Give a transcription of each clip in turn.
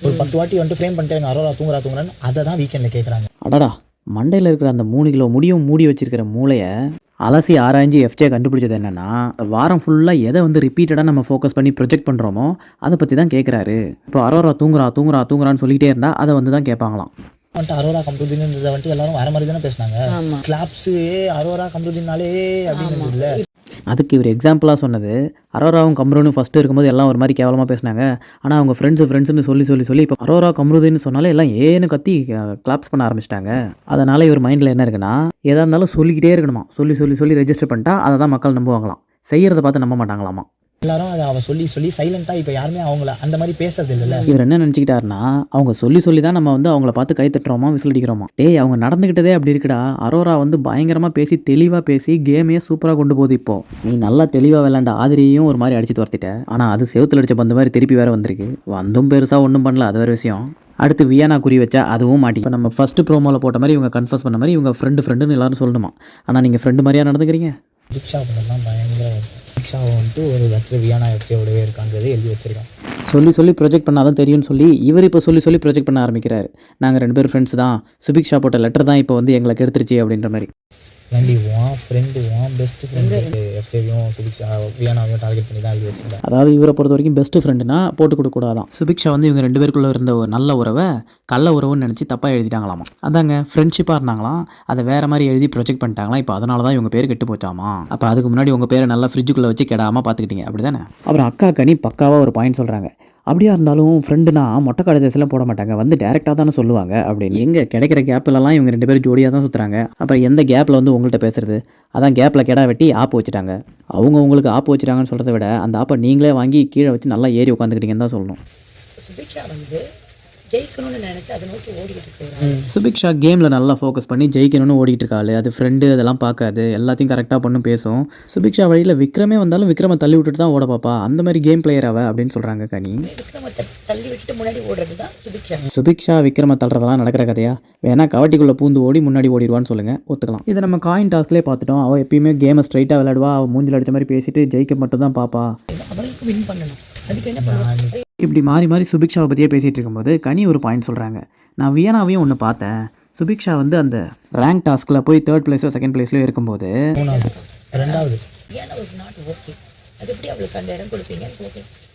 ஒரு 10 வாட்டி வந்துட்டு ஃப்ரேம் பண்ணிட்டு அரோரா தூங்குறான்னு அதை தான் வீக்கெண்டில் கேட்குறாங்க. அடடா, மண்டையில் இருக்கிற அந்த 3 கிலோ முடியும் மூடி வச்சிருக்கிற மூளையை அலசி ஆராய்ஞ்சு எஃப்ஜே கண்டுபிடிச்சது என்னென்னா, வாரம் ஃபுல்லாக எதை வந்து ரிப்பீட்டடாக நம்ம ஃபோக்கஸ் பண்ணி ப்ரொஜெக்ட் பண்ணுறோமோ அதை பற்றி தான் கேட்குறாரு. இப்போ அரோரா தூங்குறான்னு சொல்லிக்கிட்டே இருந்தால் அதை வந்து தான் கேட்பாங்களாம். வந்துட்டு அரோரா கம்ருதீன்றதை வந்துட்டு எல்லாரும் வர மாதிரி தானே பேசினாங்க. கிளாப்ஸு அரோரா கம்ருதீன்னாலே அப்படின்னு இல்லை. அதுக்கு இவர் எக்ஸாம்பிளாக சொன்னது, அரோராவும் கம்ருனும் ஃபஸ்ட்டு இருக்கும்போது எல்லாம் ஒரு மாதிரி கேவலமாக பேசினாங்க. ஆனால் அவங்க ஃப்ரெண்ட்ஸுன்னு சொல்லி இப்போ அரோரா கம்ருதின்னு சொன்னாலே எல்லாம் ஏன்னு கத்தி கிளாப்ஸ் பண்ண ஆரம்பிச்சிட்டாங்க. அதனால் இவர் மைண்டில் என்ன இருக்குன்னா, எதாக இருந்தாலும் சொல்லிக்கிட்டே இருக்கணுமா, சொல்லி ரெஜிஸ்டர் பண்ணிட்டா அதை தான் மக்கள் நம்புவாங்களாம். செய்கிறத பார்த்து நம்ப மாட்டாங்களாமா. எல்லாரும் அதை அவள் சொல்லி சைலண்ட்டாக இப்போ யாருமே அவங்கள அந்த மாதிரி பேசுறது இல்லைல்ல. இவர் என்ன நினச்சிக்கிட்டாருன்னா, அவங்க சொல்லி தான் நம்ம வந்து அவங்கள பார்த்து கை தட்டுறோமா விசில் அடிக்கிறோமா. டேய், அவங்க நடந்துக்கிட்டதே அப்படி இருக்குடா. அரோரா வந்து பயங்கரமாக பேசி தெளிவாக பேசி கேமையே சூப்பராக கொண்டு போகுது. இப்போ நீ நல்லா தெளிவாக விளையாண்ட ஆதிரியையும் ஒரு மாதிரி அடிச்சு துரத்திட்ட. ஆனால் அது செவுத்துல அடிச்ச பந்து மாதிரி திருப்பி வேற வந்திருக்கு. வந்தும் பெருசாக ஒன்றும் பண்ணல, அது வேறு விஷயம். அடுத்து வியானா குறி வச்சா அதுவும் மாட்டி. இப்போ நம்ம ஃபஸ்ட்டு ப்ரோமோவில் போட்ட மாதிரி இவங்க கன்ஃபர்ஸ் பண்ண மாதிரி இவங்க ஃப்ரெண்டுன்னு எல்லாரும் சொல்லணுமா. ஆனால் நீங்கள் ஃப்ரெண்டு மாதிரியா நடந்துக்கிறீங்க. ரிக்ஷா பண்ணலாம் பயங்கர ரிக்ஷாவை வந்துட்டு ஒரு லெட்டர் வியானா எஃப்ஜேவோடவே இருக்கான்றது எழுதி வச்சிருக்கான். சொல்லி ப்ரொஜெக்ட் பண்ணாதான் தெரியும்னு சொல்லி இவர் இப்போ சொல்லி ப்ரொஜெக்ட் பண்ண ஆரம்பிக்கிறாரு. நாங்கள் 2 பேரும் ஃப்ரெண்ட்ஸ் தான், சுபிக்ஷா போட்ட லெட்டர் தான் இப்போ வந்து எங்களை கெடுத்துருச்சு அப்படின்ற மாதிரி. வேண்டி பெஸ்ட் ஃப்ரெண்டு எஃப்ஜேவையும் சுபிக்ஷா வியானாவையும் டார்கெட் பண்ணி தான் எழுதி வச்சிருந்தேன். அதாவது இவரை பொறுத்த வரைக்கும் பெஸ்ட் ஃப்ரெண்டுனா போட்டு கொடுக்கூடாதான். சுபிக்ஷா வந்து இவங்க 2 பேருக்குள்ளே இருந்த ஒரு நல்ல உறவை கள்ள உறவுன்னு நினச்சி தப்பாக எழுதிட்டாங்களாமா. அதாங்க ஃப்ரெண்ட்ஷிப்பாக இருந்தாங்களாம், அதை வேறு மாதிரி எழுதி ப்ரொஜெக்ட் பண்ணிட்டாங்களாம். இப்போ அதனால தான் இவங்க பேர் கெட்டு போச்சாமா. அப்போ அதுக்கு முன்னாடி உங்கள் பேரை நல்லா ஃப்ரிட்ஜுக்குள்ளே வச்சு கெடாமல் பார்த்துக்கிட்டீங்க அப்படி தானே. அப்புறம் அக்கா கனி பக்காவாக ஒரு பாயிண்ட் சொல்கிறாங்க. அப்படியா இருந்தாலும் ஃப்ரெண்டுனா மொட்டை கடைசியில் போட மாட்டாங்க, வந்து டேரெக்டாக தானே சொல்லுவாங்க அப்படின்னு. எங்கே கிடைக்கிற கேப்பிலலாம் இவங்க 2 பேரும் ஜோடியாக தான் சுற்றுறாங்க. அப்புறம் எந்த கேப்பில் வந்து உங்கள்கிட்ட பேசுறது, அதான் கேப்பில் கெடா வெட்டி ஆப்பு வச்சுட்டாங்க. அவங்க உங்களுக்கு ஆப்பு வச்சுட்டாங்கன்னு சொல்கிறத விட அந்த ஆப்பை நீங்களே வாங்கி கீழே வச்சு நல்லா ஏறி உட்காந்துக்கிட்டீங்கன்னு தான் சொல்லணும். சுபிக்ஷா வந்து ஜெயிக்கணும்னு நினைச்சு அதை நோக்கி ஓடிக்கிட்டு இருக்காரு. சுபிக்ஷா கேமில் நல்லா ஃபோக்கஸ் பண்ணி ஜெயிக்கணும்னு ஓடிக்கிட்டு இருக்காள். அது ஃப்ரெண்டு அதெல்லாம் பார்க்காது, எல்லாத்தையும் கரெக்டாக பண்ணும் பேசும். சுபிக்ஷா வழியில் விக்ரமே வந்தாலும் விக்ரமை தள்ளி விட்டுட்டு தான் ஓட பாப்பா, அந்த மாதிரி கேம் பிளேயர் அவ அப்படின்னு சொல்கிறாங்க கனி. விக்ரமத்தை தள்ளி விட்டுட்டு முன்னாடி ஓடுறது தான் சுபிக்ஷா. சுபிக்ஷா விக்ரம தள்ளுறதெல்லாம் நடக்கிற கதையா? வேணா கவட்டிக்குள்ளே பூந்து ஓடி முன்னாடி ஓடிடுவான்னு சொல்லுங்கள், ஒத்துக்கலாம். இதை நம்ம காயின் டாஸ்க்லேயே பார்த்துட்டோம். அவள் எப்பயுமே கேமை ஸ்ட்ரைட்டாக விளையாடுவா, அவள் மூஞ்சில் அடித்த மாதிரி பேசிட்டு ஜெயிக்க மட்டும் தான் பாப்பா. அவளுக்கு வின் பண்ணணும், அதுக்கு என்ன பண்ணுவாங்க. இப்படி மாறி சுபிக்ஷாவை பற்றியே பேசிகிட்டு இருக்கும்போது கனி ஒரு பாயிண்ட் சொல்கிறாங்க. நான் வியானாவையும் ஒன்று பார்த்தேன். சுபிக்ஷா வந்து அந்த ரேங்க் டாஸ்கில் போய் 3rd பிளேஸோ 2nd பிளேஸ்லையோ இருக்கும்போது ரெண்டாவது வியானா வாஸ் நாட் ஓகே. அது எப்படி அவளுக்கு அந்த இடம் கொடுப்பீங்க?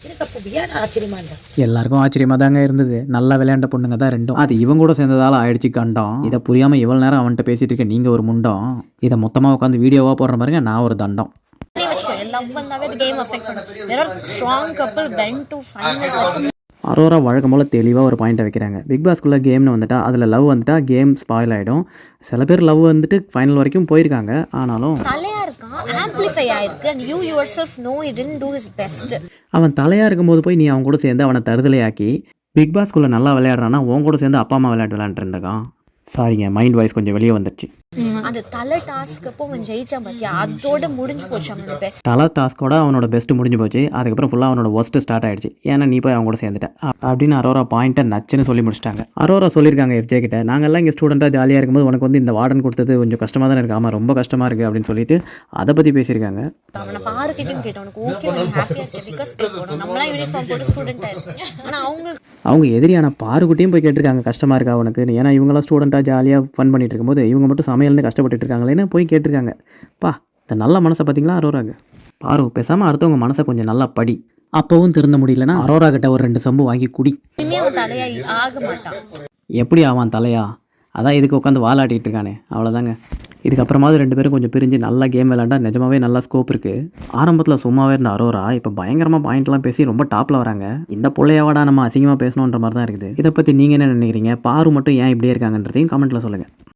எனக்கு அப்போ வியானா ஆச்சரியமா இருந்தா. எல்லாருக்கும் ஆச்சரியமாக தாங்க இருந்தது. நல்லா விளையாண்ட பொண்ணுங்க தான் ரெண்டும். அது இவங்க கூட சேர்ந்ததால் ஆயிடுச்சு கண்டம். இதை புரியாமல் இவ்வளோ நேரம் அவன்கிட்ட பேசிகிட்டு இருக்க நீங்கள் ஒரு முண்டம். இதை மொத்தமாக உட்காந்து வீடியோவாக போடுற பாருங்க, நான் ஒரு தண்டம். அரோரா வழக்கம் போல் தெளிவாக ஒரு பாயிண்ட்டை வைக்கிறாங்க. பிக் பாஸ்குள்ளே கேம்னு வந்துட்டா அதில் லவ் வந்துட்டா கேம் ஸ்பாயில் ஆகிடும். சில பேர் லவ் வந்துட்டு ஃபைனல் வரைக்கும் போயிருக்காங்க, ஆனாலும் அவன் தலையாக இருக்கும்போது போய் நீ அவன் கூட சேர்ந்து அவனை தருதலையாக்கி பிக் பாஸ்குள்ளே நல்லா விளையாடுறான்னா உன் கூட சேர்ந்து அப்பா அம்மா விளையாண்டுருக்கான். சாரிங்க, மைண்ட் வாய்ஸ் கொஞ்சம் வெளியே வந்துடுச்சு. அந்த தலை டாஸ்க் அப்போ அவன் ஜெயிச்சான் பார்த்தியா, அதோட முடிஞ்சு போச்சு அவனோட பெஸ்ட். தலை டாஸ்கோட அவனோட பெஸ்ட்டு முடிஞ்சு போச்சு. அதுக்கப்புறம் ஃபுல்லாக அவனோட ஒஸ்ட்டு ஸ்டார்ட் ஆகிடுச்சு. ஏன்னா நீ போய் அவங்க கூட சேர்ந்துட்ட அப்படின்னு அரோரா பாயிண்ட்டை நச்சுன்னு சொல்லி முடிச்சிட்டாங்க. அரோரா சொல்லியிருக்காங்க எஃப்ஜே கிட்ட, நாங்கள்லாம் இங்கே ஸ்டூடெண்ட்டாக ஜாலியாக இருக்கும்போது உனக்கு வந்து இந்த வார்டன் கொடுத்தது கொஞ்சம் கஷ்டமாக தானே இருக்குது. ஆமாம், ரொம்ப கஷ்டமாக இருக்குது அப்படின்னு சொல்லிட்டு அதை பற்றி பேசியிருக்காங்க. அவனை பாருக்கிட்டையும் கேட்டேன், உனக்கு ஓகே ஹாப்பியாக இருக்கு பிகாஸ் நம்மளாம் யூனிஃபார்ம் போட்டு ஸ்டூடெண்ட்டாக இருக்கீங்க. ஆனால் அவங்க எதிரியான பாருக்கிட்டையும் போய் கேட்டிருக்காங்க கஷ்டமாக இருக்கா உனக்கு. ஏன்னா இவங்களாம் ஸ்டூடெண்ட்டாக ஜாலியாக ஃபன் பண்ணிட்டு இருக்கும்போது இவங்க மட்டும் சமையல்னு கஷ்டப்பட்டு இருக்காங்களேன்னு போய் கேட்டிருக்காங்க. பா, இந்த நல்ல மனசை பார்த்தீங்களா அரோராக்கு. பாரு, பேசாமல் அடுத்தவங்க மனசை கொஞ்சம் நல்லா படி. அப்போவும் திருந்த முடியலன்னா அரோரா கிட்ட ஒரு 2 சம்பு வாங்கி குடி. தலையா ஆக மாட்டான். எப்படி ஆவான் தலையா? அதான் இதுக்கு உட்காந்து வாலாட்டிகிட்டு இருக்கானே, அவ்வளோதாங்க. இதுக்கப்புறமாவது 2 பேரும் கொஞ்சம் பிரிஞ்சு நல்லா கேம் விளையாண்டா நிஜமாவே நல்லா ஸ்கோப் இருக்குது. ஆரம்பத்தில் சும்மாவே இருந்த அரோரா இப்போ பயங்கரமாக பாயிண்ட்லாம் பேசி ரொம்ப டாப்பில் வராங்க. இந்த பிள்ளையாவாடா நம்ம அசிங்கமாக பேசணுன்ற மாதிரி தான் இருக்குது. இதை பற்றி நீங்கள் என்ன நினைக்கிறீங்க? பாரு மட்டும் ஏன் இப்படியே இருக்காங்கன்றதையும் கமெண்ட்டில் சொல்லுங்கள்.